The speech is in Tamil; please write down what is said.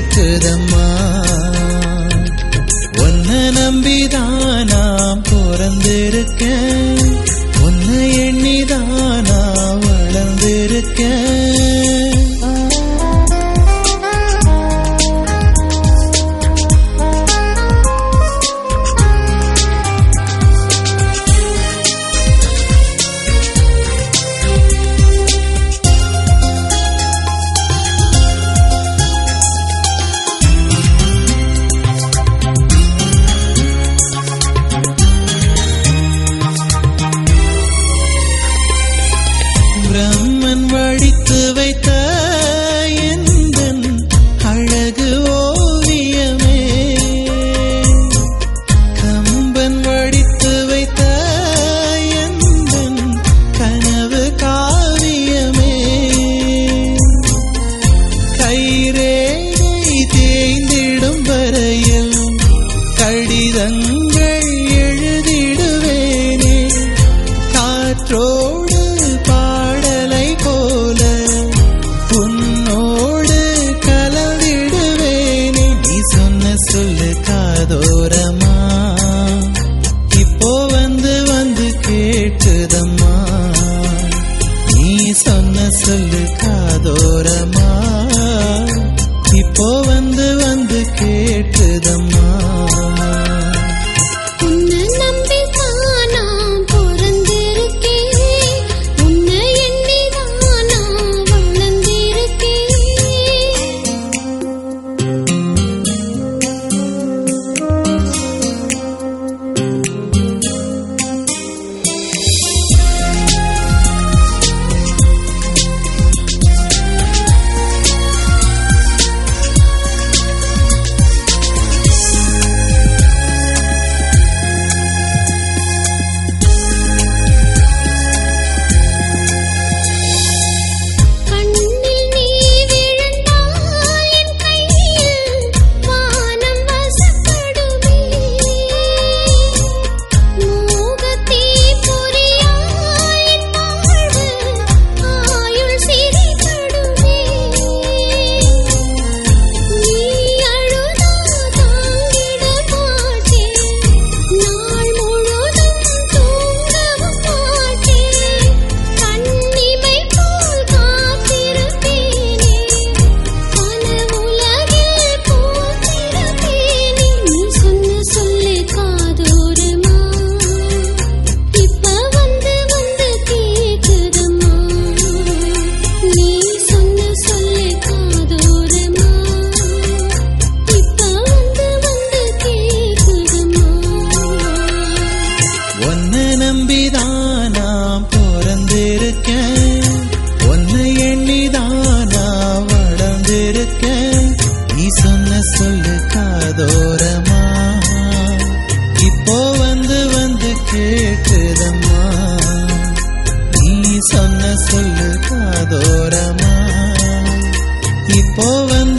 கேட்குதம்மா. உன்னை நம்பிதான் நான் பிறந்திருக்கேன், உன்னை எண்ணிதான் நான் வளர்ந்திருக்கேன். பிரம்மன் வடித்து வைத்த எந்தன் அழகு ஓவியமே, கம்பன் வடித்து வைத்த எந்தன் கனவு காவியமே. கைரேகை தேய்ந்திடும் வரையில் கடிதங்கள் எழுதிடுவேனே, காற்றோடு பாடலை போல உன்னோடு கலந்திடுவேனே. நீ சொன்ன சொல்லு காதோரமா, இப்போ வந்து வந்து கேட்குதம்மா. நீ சொன்ன சொல்லு காதோரமா, இப்போ வந்து வந்து கேட்குதம்மா. நம்பிதான் நான் பிறந்திருக்கேன், உன்னை எண்ணிதான் நான் வளர்ந்திருக்கேன். நீ சொன்ன சொல்லு காதோரமா, இப்போ வந்து வந்து கேட்குதம்மா. நீ சொன்ன சொல்லு காதோரமா, இப்போ வந்து